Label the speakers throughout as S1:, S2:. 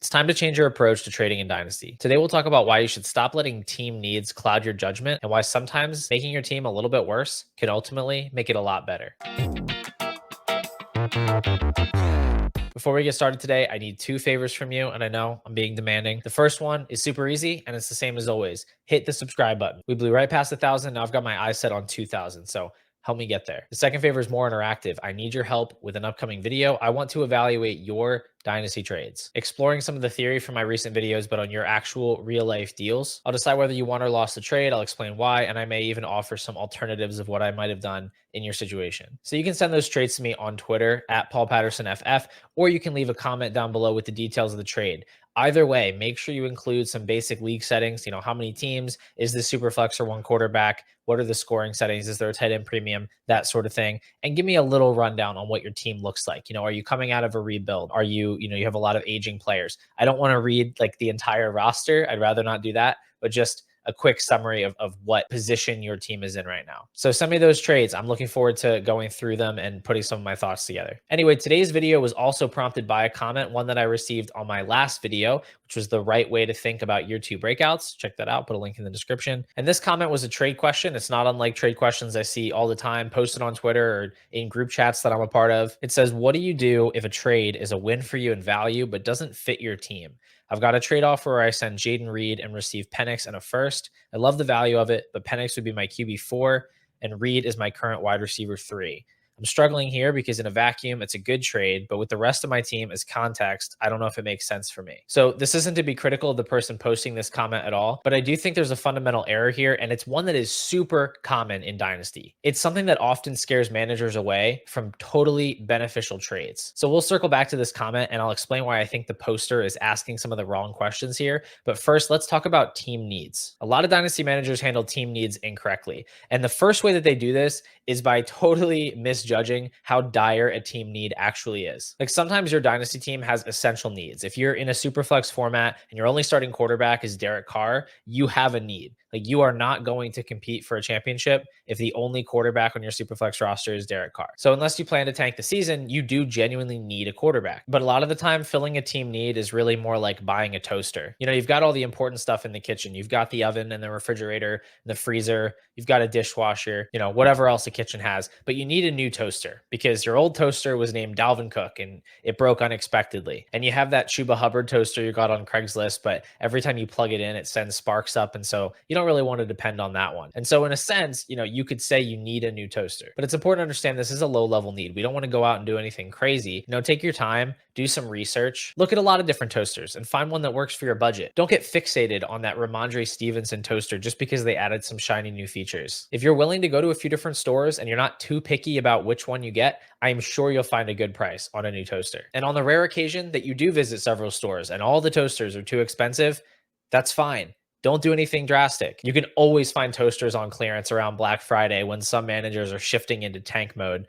S1: It's time to change your approach to trading in Dynasty. Today, we'll talk about why you should stop letting team needs cloud your judgment and why sometimes making your team a little bit worse can ultimately make it a lot better. Before we get started today, I need two favors from you, and I know I'm being demanding. The first one is super easy, and it's the same as always. Hit the subscribe button. We blew right past 1,000. Now I've got my eyes set on 2,000, so help me get there. The second favor is more interactive. I need your help with an upcoming video. I want to evaluate your Dynasty trades, exploring some of the theory from my recent videos, but on your actual real life deals. I'll decide whether you won or lost the trade. I'll explain why, and I may even offer some alternatives of what I might have done in your situation. So you can send those trades to me on Twitter at PaulPattersonFF, or you can leave a comment down below with the details of the trade. Either way, make sure you include some basic league settings. You know, how many teams? Is this super flex or one quarterback? What are the scoring settings? Is there a tight end premium? That sort of thing. And give me a little rundown on what your team looks like. You know, are you coming out of a rebuild? Are you have a lot of aging players? I don't want to read like the entire roster. I'd rather not do that, but just a quick summary of what position your team is in right now. So send me those trades. I'm looking forward to going through them and putting some of my thoughts together. Anyway, today's video was also prompted by a comment, one that I received on my last video, which was the right way to think about year two breakouts. Check that out. Put a link in the description. And this comment was a trade question. It's not unlike trade questions I see all the time posted on Twitter or in group chats that I'm a part of. It says, what do you do if a trade is a win for you in value, but doesn't fit your team? I've got a trade offer where I send Jaden Reed and receive Penix and a first. I love the value of it, but Penix would be my QB4 and Reed is my current wide receiver 3. I'm struggling here because in a vacuum, it's a good trade, but with the rest of my team as context, I don't know if it makes sense for me. So this isn't to be critical of the person posting this comment at all, but I do think there's a fundamental error here, and it's one that is super common in Dynasty. It's something that often scares managers away from totally beneficial trades. So we'll circle back to this comment, and I'll explain why I think the poster is asking some of the wrong questions here. But first, let's talk about team needs. A lot of Dynasty managers handle team needs incorrectly. And the first way that they do this is by totally misjudging how dire a team need actually is. Like sometimes your Dynasty team has essential needs. If you're in a super flex format and your only starting quarterback is Derek Carr, you have a need. Like you are not going to compete for a championship if the only quarterback on your Superflex roster is Derek Carr. So unless you plan to tank the season, you do genuinely need a quarterback. But a lot of the time, filling a team need is really more like buying a toaster. You know, you've got all the important stuff in the kitchen. You've got the oven and the refrigerator and the freezer. You've got a dishwasher, you know, whatever else the kitchen has. But you need a new toaster because your old toaster was named Dalvin Cook and it broke unexpectedly. And you have that Chuba Hubbard toaster you got on Craigslist, but every time you plug it in, it sends sparks up. And so you don't really want to depend on that one. And so in a sense, you know, you could say you need a new toaster, but it's important to understand this is a low level need. We don't want to go out and do anything crazy. You know, take your time, do some research, look at a lot of different toasters and find one that works for your budget. Don't get fixated on that Ramondre Stevenson toaster just because they added some shiny new features. If you're willing to go to a few different stores and you're not too picky about which one you get, I'm sure you'll find a good price on a new toaster. And on the rare occasion that you do visit several stores and all the toasters are too expensive, that's fine. Don't do anything drastic. You can always find toasters on clearance around Black Friday when some managers are shifting into tank mode.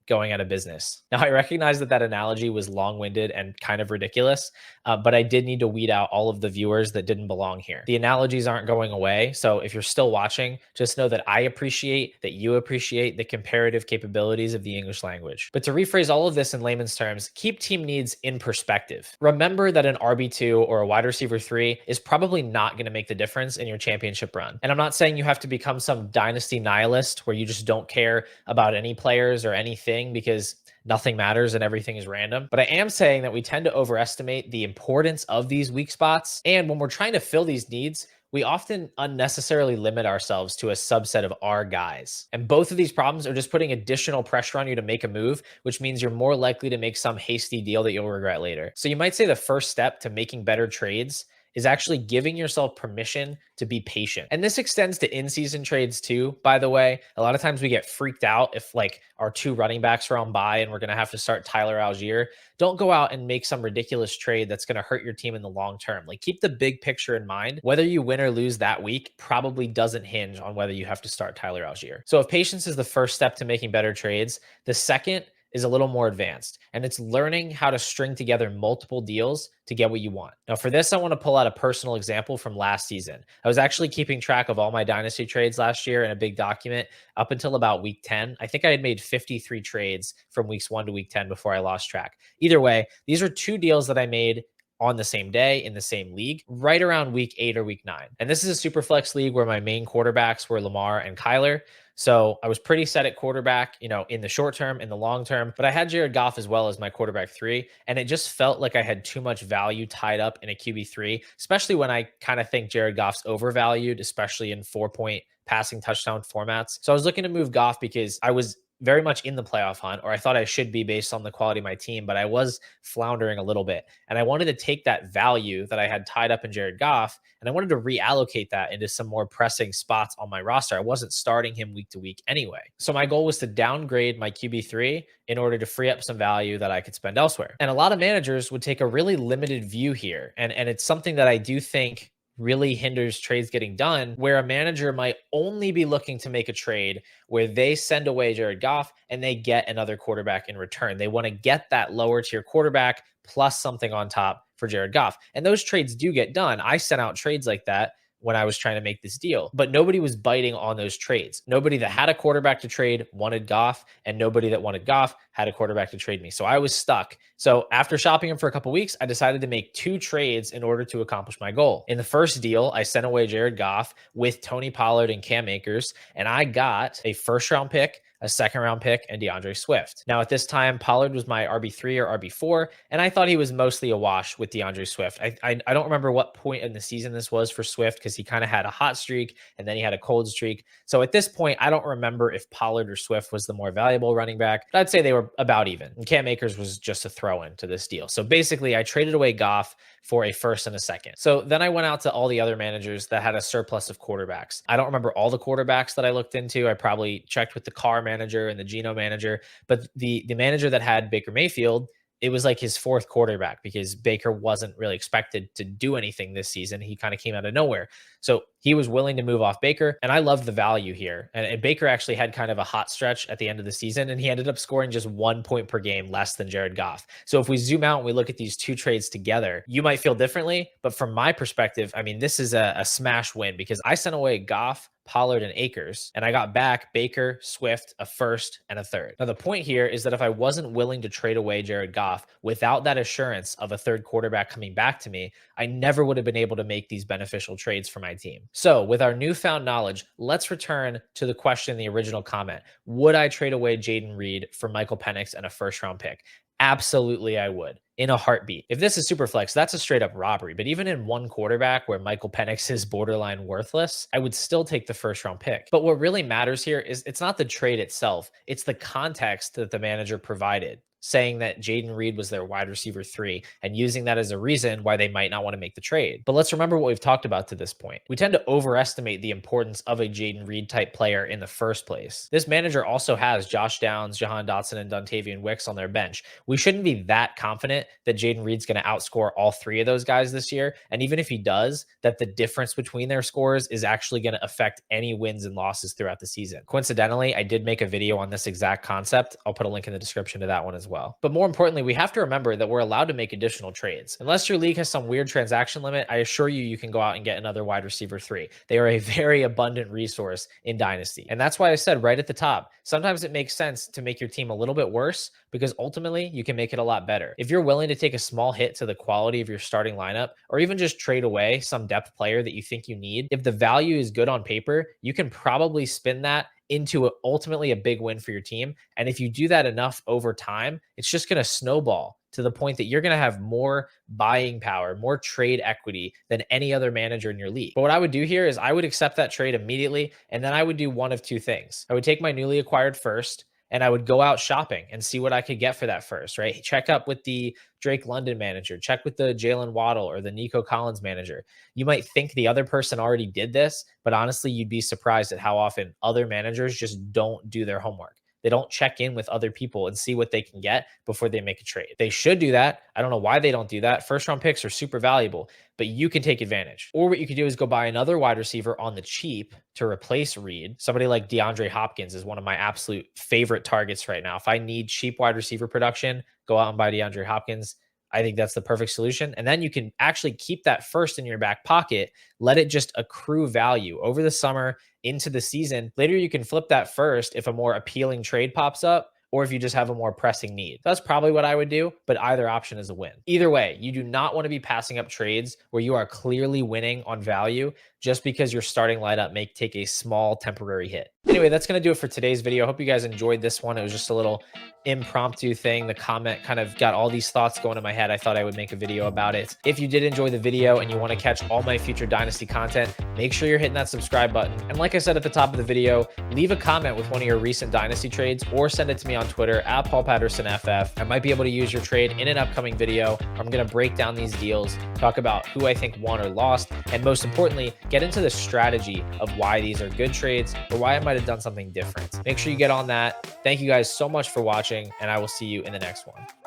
S1: Going out of business. Now, I recognize that that analogy was long-winded and kind of ridiculous, but I did need to weed out all of the viewers that didn't belong here. The analogies aren't going away, so if you're still watching, just know that I appreciate that you appreciate the comparative capabilities of the English language. But to rephrase all of this in layman's terms, keep team needs in perspective. Remember that an RB2 or a wide receiver 3 is probably not going to make the difference in your championship run. And I'm not saying you have to become some dynasty nihilist where you just don't care about any players or anything because nothing matters and everything is random. But I am saying that we tend to overestimate the importance of these weak spots. And when we're trying to fill these needs, we often unnecessarily limit ourselves to a subset of our guys. And both of these problems are just putting additional pressure on you to make a move, which means you're more likely to make some hasty deal that you'll regret later. So you might say the first step to making better trades is actually giving yourself permission to be patient. And this extends to in-season trades too, by the way. A lot of times we get freaked out if like our 2 running backs are on bye and we're going to have to start Tyler Algier. Don't go out and make some ridiculous trade that's going to hurt your team in the long term. Like keep the big picture in mind. Whether you win or lose that week probably doesn't hinge on whether you have to start Tyler Algier. So if patience is the first step to making better trades, the second is a little more advanced, and it's learning how to string together multiple deals to get what you want. Now for this, I want to pull out a personal example from last season. I was actually keeping track of all my Dynasty trades last year in a big document up until about week 10. I think I had made 53 trades from weeks 1 to week 10 before I lost track. Either way, these are 2 deals that I made on the same day in the same league, right around week 8 or week 9. And this is a super flex league where my main quarterbacks were Lamar and Kyler. So I was pretty set at quarterback, in the short term, in the long term, but I had Jared Goff as well as my quarterback 3. And it just felt like I had too much value tied up in a QB3, especially when I kind of think Jared Goff's overvalued, especially in 4-point passing touchdown formats. So I was looking to move Goff because I was very much in the playoff hunt, or I thought I should be based on the quality of my team, but I was floundering a little bit. And I wanted to take that value that I had tied up in Jared Goff, and I wanted to reallocate that into some more pressing spots on my roster. I wasn't starting him week to week anyway. So my goal was to downgrade my QB3 in order to free up some value that I could spend elsewhere. And a lot of managers would take a really limited view here. And it's something that I do think really hinders trades getting done, where a manager might only be looking to make a trade where they send away Jared Goff and they get another quarterback in return. They want to get that lower tier quarterback plus something on top for Jared Goff. And those trades do get done. I sent out trades like that when I was trying to make this deal, but nobody was biting on those trades. Nobody that had a quarterback to trade wanted Goff, and nobody that wanted Goff had a quarterback to trade me. So I was stuck. So after shopping him for a couple weeks, I decided to make 2 trades in order to accomplish my goal. In the first deal, I sent away Jared Goff with Tony Pollard and Cam Akers, and I got a first-round pick, a second-round pick, and DeAndre Swift. Now, at this time, Pollard was my RB3 or RB4, and I thought he was mostly a wash with DeAndre Swift. I don't remember what point in the season this was for Swift, because he kind of had a hot streak, and then he had a cold streak. So at this point, I don't remember if Pollard or Swift was the more valuable running back, but I'd say they were about even. And Cam Akers was just a throw-in to this deal. So basically, I traded away Goff for a first and a second. So then I went out to all the other managers that had a surplus of quarterbacks. I don't remember all the quarterbacks that I looked into. I probably checked with the Carr manager and the Geno manager, but the manager that had Baker Mayfield, it was like his 4th quarterback, because Baker wasn't really expected to do anything this season. He kind of came out of nowhere. So he was willing to move off Baker, and I loved the value here. And Baker actually had kind of a hot stretch at the end of the season, and he ended up scoring just 1 point per game less than Jared Goff. So if we zoom out and we look at these 2 trades together, you might feel differently, but from my perspective, I mean, this is a smash win, because I sent away Goff, Pollard, and Akers, and I got back Baker, Swift, a first, and a third. Now, the point here is that if I wasn't willing to trade away Jared Goff without that assurance of a third quarterback coming back to me, I never would have been able to make these beneficial trades for my team. So with our newfound knowledge, let's return to the question in the original comment. Would I trade away Jaden Reed for Michael Penix and a first-round pick? Absolutely, I would, in a heartbeat. If this is super flex, that's a straight up robbery. But even in one quarterback where Michael Penix is borderline worthless, I would still take the first round pick. But what really matters here is it's not the trade itself, it's the context that the manager provided, saying that Jaden Reed was their wide receiver 3 and using that as a reason why they might not want to make the trade. But let's remember what we've talked about to this point. We tend to overestimate the importance of a Jaden Reed type player in the first place. This manager also has Josh Downs, Jahan Dotson, and Dontavian Wicks on their bench. We shouldn't be that confident that Jaden Reed's going to outscore all 3 of those guys this year. And even if he does, that the difference between their scores is actually going to affect any wins and losses throughout the season. Coincidentally, I did make a video on this exact concept. I'll put a link in the description to that one as well. But more importantly, we have to remember that we're allowed to make additional trades. Unless your league has some weird transaction limit, I assure you, you can go out and get another wide receiver 3. They are a very abundant resource in Dynasty. And that's why I said right at the top, sometimes it makes sense to make your team a little bit worse, because ultimately you can make it a lot better. If you're willing to take a small hit to the quality of your starting lineup, or even just trade away some depth player that you think you need, if the value is good on paper, you can probably spin that into ultimately a big win for your team. And if you do that enough over time, it's just going to snowball to the point that you're going to have more buying power, more trade equity than any other manager in your league. But what I would do here is I would accept that trade immediately, and then I would do one of 2 things. I would take my newly acquired first, and I would go out shopping and see what I could get for that first, right? Check up with the Drake London manager, check with the Jalen Waddle or the Nico Collins manager. You might think the other person already did this, but honestly, you'd be surprised at how often other managers just don't do their homework. They don't check in with other people and see what they can get before they make a trade. They should do that. I don't know why they don't do that. First round picks are super valuable, but you can take advantage. Or what you could do is go buy another wide receiver on the cheap to replace Reed. Somebody like DeAndre Hopkins is one of my absolute favorite targets right now. If I need cheap wide receiver production, go out and buy DeAndre Hopkins. I think that's the perfect solution. And then you can actually keep that first in your back pocket, let it just accrue value over the summer into the season. Later, you can flip that first if a more appealing trade pops up, or if you just have a more pressing need. That's probably what I would do, but either option is a win. Either way, you do not want to be passing up trades where you are clearly winning on value just because your starting lineup may take a small temporary hit. Anyway, that's going to do it for today's video. I hope you guys enjoyed this one. It was just a little impromptu thing. The comment kind of got all these thoughts going in my head. I thought I would make a video about it. If you did enjoy the video and you want to catch all my future Dynasty content, make sure you're hitting that subscribe button. And like I said at the top of the video, leave a comment with one of your recent Dynasty trades or send it to me on Twitter at PaulPattersonFF. I might be able to use your trade in an upcoming video. I'm going to break down these deals, talk about who I think won or lost, and most importantly, get into the strategy of why these are good trades or why I might have done something different. Make sure you get on that. Thank you guys so much for watching, and I will see you in the next one.